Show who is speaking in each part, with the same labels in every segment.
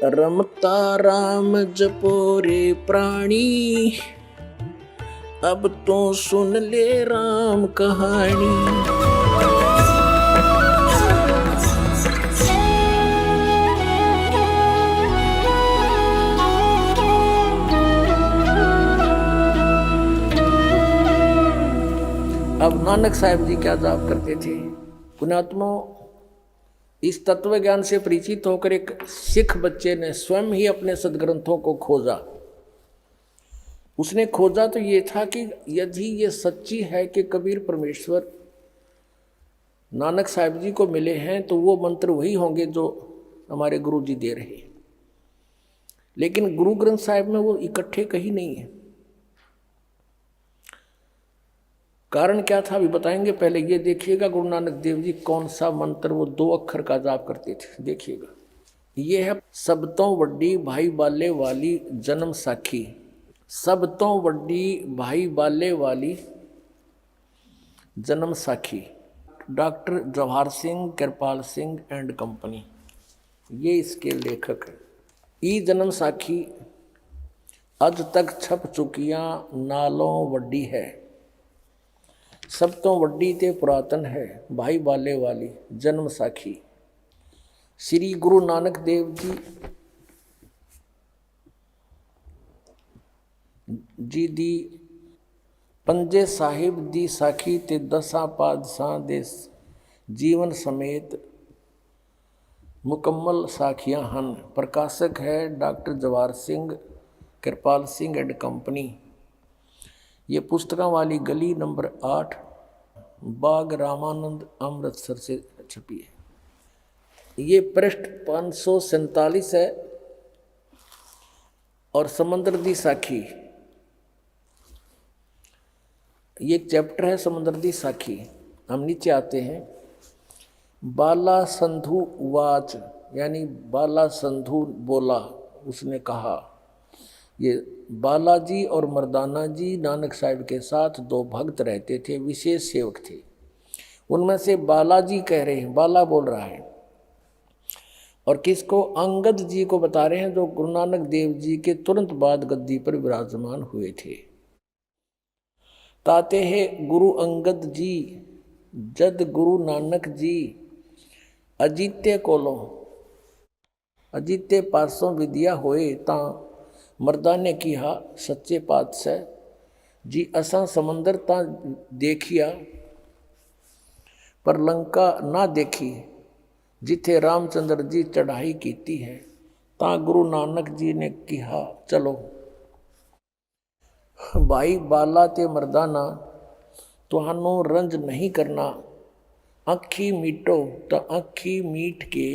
Speaker 1: रमता राम जपो रे प्राणी, अब तो सुन ले राम कहानी। अब नानक साहब जी क्या जाप करते थे। पुण्यात्मा, इस तत्व ज्ञान से परिचित होकर एक सिख बच्चे ने स्वयं ही अपने सदग्रंथों को खोजा। उसने खोजा तो ये था कि यदि ये सच्ची है कि कबीर परमेश्वर नानक साहब जी को मिले हैं तो वो मंत्र वही होंगे जो हमारे गुरु जी दे रहे हैं। लेकिन गुरु ग्रंथ साहिब में वो इकट्ठे कहीं नहीं है। कारण क्या था अभी बताएंगे। पहले ये देखिएगा गुरु नानक देव जी कौन सा मंत्र वो 2 अक्षर का जाप करते थे। देखिएगा, ये है सब तो वड्डी भाई बाले वाली जन्म साखी। सब तो वड्डी भाई बाले वाली जन्म साखी, doctor Jawahar Singh Kripal Singh and company, ये इसके लेखक है। ई जन्म साखी अज तक छप चुकियां नालों वड्डी है। सब तो वड्डी ते पुरातन है भाई बाले वाली जन्म साखी। श्री गुरु नानक देव जी दी पंजे साहिब दी साखी ते 10 पातशाह दे जीवन समेत मुकम्मल साखियां हन। प्रकाशक है doctor Jawahar Singh Kripal Singh and company. ये पुस्तकों वाली गली नंबर 8 बाग रामानंद अमृतसर से छपी है। ये पृष्ठ 547 है। और समंदर दी साखी, ये चैप्टर है समंदर दी साखी। हम नीचे आते हैं। बाला संधु वाच, यानी बाला संधु बोला, उसने कहा। ये बालाजी और मर्दाना जी नानक साहब के साथ 2 भक्त रहते थे, विशेष सेवक थे। उनमें से बालाजी कह रहे हैं, बाला बोल रहा है। और किसको? अंगद जी को बता रहे हैं, जो गुरु नानक देव जी के तुरंत बाद गद्दी पर विराजमान हुए थे। ताते हैं गुरु अंगद जी जद गुरु नानक जी अजीत्य कोलों, अजीत्य पासों विद्या होए ता मर्दा ने किहा सच्चे पातशाह जी असा समंदर ता देखिया पर लंका ना देखी, जिथे रामचंद्र जी चढ़ाई कीती है। ता गुरु नानक जी ने किहा चलो भाई बाला ते मर्दाना, तुहानू रंज नहीं करना। अखी मीटो तो अखी मीट के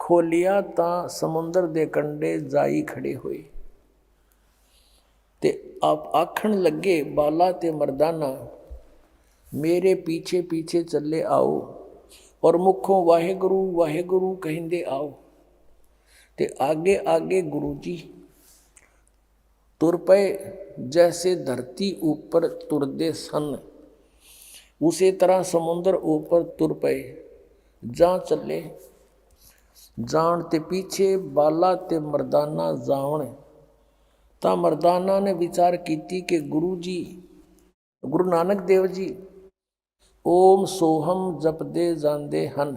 Speaker 1: खोलिया ता समुंदर दे कंडे जाई खड़े हुए। ते आप आखण लगे बाला ते मर्दाना, मेरे पीछे पीछे चले आओ और मुखों वाहेगुरु वाहेगुरु कहिंदे आओ। ते आगे आगे गुरु जी तुर पे जैसे धरती ऊपर तुरदे सन, उसी तरह समुंदर ऊपर तुर पे जा चले। जान ते पीछे बाला ते मर्दाना जावण। ता मर्दाना ने विचार कीती कि गुरु जी गुरु नानक देव जी ओम सोहम जपदे जांदे हन।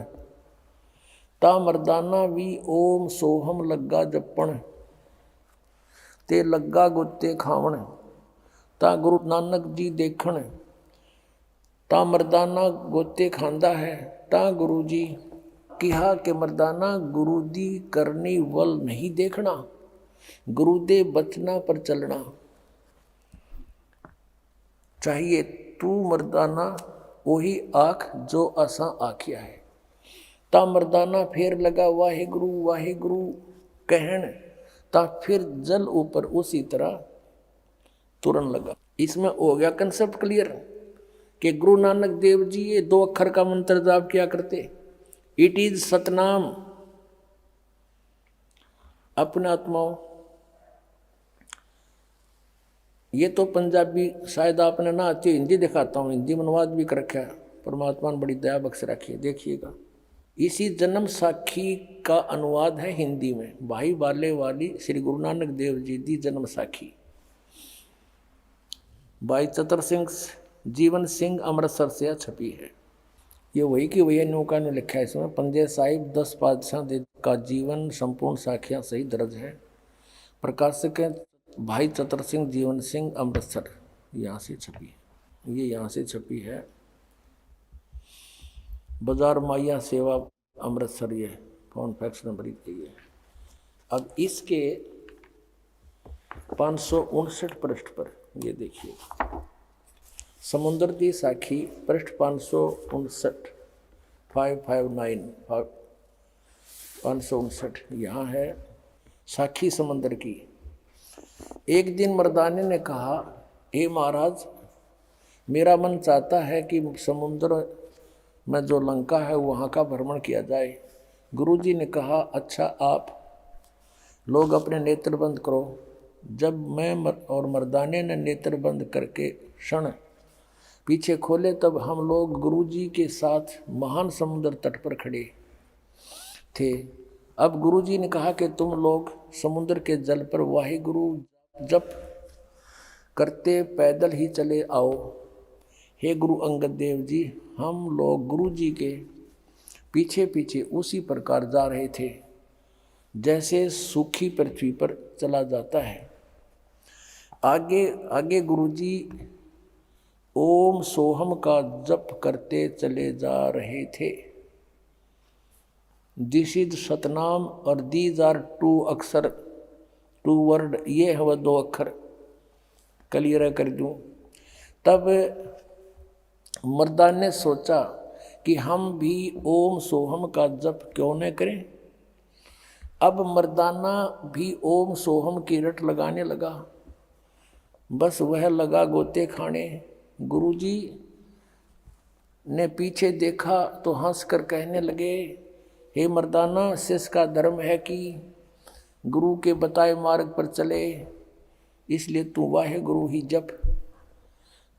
Speaker 1: ता मर्दाना भी ओम सोहम लगा जपण ते लगा गुत्ते खावण। ता गुरु नानक जी देखण, ता मर्दाना गोते खांदा है। ता गुरु जी कहा कि मर्दाना गुरु दी करनी वल नहीं देखना, गुरु दे बचना पर चलना चाहिए। तू मर्दाना वही आख जो असा आखिया है। ता मर्दाना फिर लगा वाहे गुरु कहन। ता फिर जल ऊपर उसी तरह तुरन लगा। इसमें हो गया कंसेप्ट क्लियर कि गुरु नानक देव जी ये 2 अक्षर का मंत्र जाप किया करते। It is Satnam. अपने आत्माओं, ये तो पंजाबी शायद आपने ना आती, हिंदी दिखाता हूँ, हिंदी में अनुवाद भी कर रखा है। परमात्मा ने बड़ी दया बख्श रखी है। देखिएगा, इसी जन्म साखी का अनुवाद है हिंदी में। भाई बाले वाली श्री गुरु नानक देव जी की जन्म साखी भाई चतर सिंह जीवन सिंह अमृतसर से छपी है। ये वही की वही नौका ने लिखा है इसमें। पंजे साहिब 10 पातशाह का जीवन संपूर्ण साखियाँ सही दर्ज है। प्रकाशक है भाई चतर सिंह जीवन सिंह अमृतसर, यहाँ से छपी है। ये यहाँ से छपी है। बाजार माइया सेवा अमृतसर, ये फोन फैक्स नंबर ही है। अब इसके 559 पृष्ठ पर ये देखिए, समुद्र की साखी पृष्ठ 559 559 यहाँ है साखी समुद्र की। एक दिन मर्दाने ने कहा, हे महाराज, मेरा मन चाहता है कि समुद्र में जो लंका है वहाँ का भ्रमण किया जाए। गुरुजी ने कहा, अच्छा आप लोग अपने नेत्र बंद करो। जब मैं और मर्दाने ने नेत्र बंद करके क्षण पीछे खोले तब हम लोग गुरुजी के साथ महान समुद्र तट पर खड़े थे। अब गुरुजी ने कहा कि तुम लोग समुद्र के जल पर वाहिगुरु जप करते पैदल ही चले आओ। हे गुरु अंगद देव जी, हम लोग गुरुजी के पीछे पीछे उसी प्रकार जा रहे थे जैसे सूखी पृथ्वी पर चला जाता है। आगे आगे गुरुजी ओम सोहम का जप करते चले जा रहे थे। दिस इज सतनाम और दीज आर 2 अक्षर 2 वर्ड, ये है वह 2 अक्षर। क्लियर कर दूं। तब मर्दान ने सोचा कि हम भी ओम सोहम का जप क्यों न करें। अब मर्दाना भी ओम सोहम की रट लगाने लगा। बस वह लगा गोते खाने। गुरुजी ने पीछे देखा तो हंसकर कहने लगे, हे मर्दाना, शिष्य का धर्म है कि गुरु के बताए मार्ग पर चले, इसलिए तू वाहे गुरु ही जप,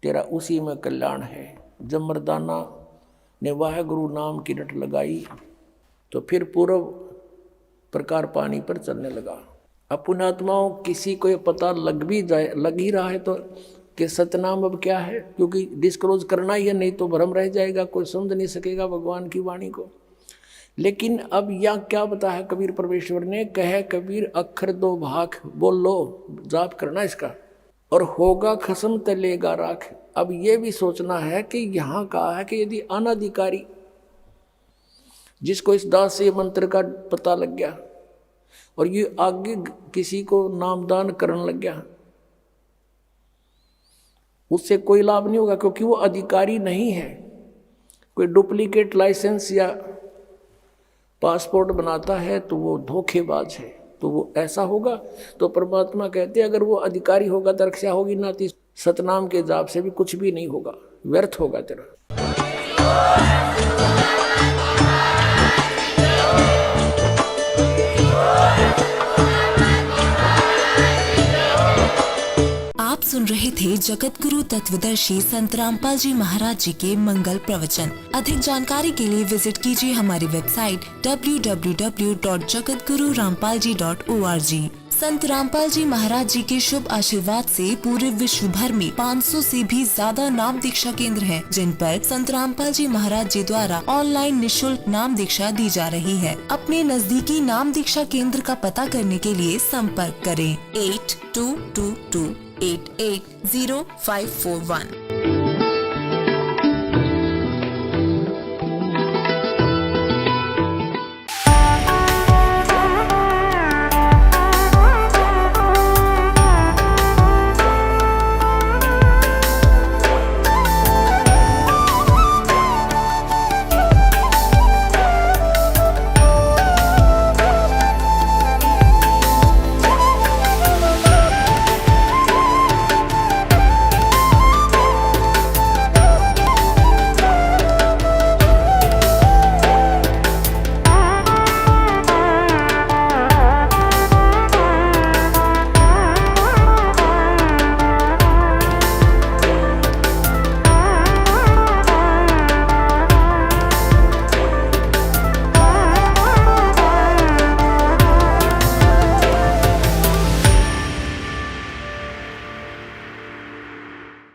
Speaker 1: तेरा उसी में कल्याण है। जब मर्दाना ने वाहे गुरु नाम की रट लगाई तो फिर पूर्व प्रकार पानी पर चलने लगा। अब पुण्यात्माओं, किसी को ये पता लग ही रहा है तो कि सतनाम अब क्या है, क्योंकि डिस्क्लोज करना ही है, नहीं तो भ्रम रह जाएगा, कोई समझ नहीं सकेगा भगवान की वाणी को। लेकिन अब यह क्या बता है कबीर परमेश्वर ने, कहे कबीर अक्षर 2 भाग बोल लो, जाप करना इसका, और होगा खसम तलेगा राख। अब ये भी सोचना है कि यहाँ कहा है कि यदि अनाधिकारी जिसको इस दास से मंत्र का पता लग गया और ये आगे किसी को नामदान करने लग गया, उससे कोई लाभ नहीं होगा, क्योंकि वो अधिकारी नहीं है। कोई डुप्लीकेट लाइसेंस या पासपोर्ट बनाता है तो वो धोखेबाज है, तो वो ऐसा होगा। तो परमात्मा कहते हैं अगर वो अधिकारी होगा तो रक्षा होगी ना, तो सतनाम के जाप से भी कुछ भी नहीं होगा, व्यर्थ होगा तेरा।
Speaker 2: आप सुन रहे थे जगत गुरु तत्वदर्शी संत रामपाल जी महाराज जी के मंगल प्रवचन। अधिक जानकारी के लिए विजिट कीजिए हमारी वेबसाइट www.jagatgururampalji.org। संत रामपाल जी महाराज जी के शुभ आशीर्वाद से पूरे विश्व भर में 500 से भी ज्यादा नाम दीक्षा केंद्र हैं, जिन पर संत रामपाल जी महाराज जी द्वारा ऑनलाइन निशुल्क नाम दीक्षा दी जा रही है। अपने नजदीकी नाम दीक्षा केंद्र का पता करने के लिए संपर्क करें 8222880541।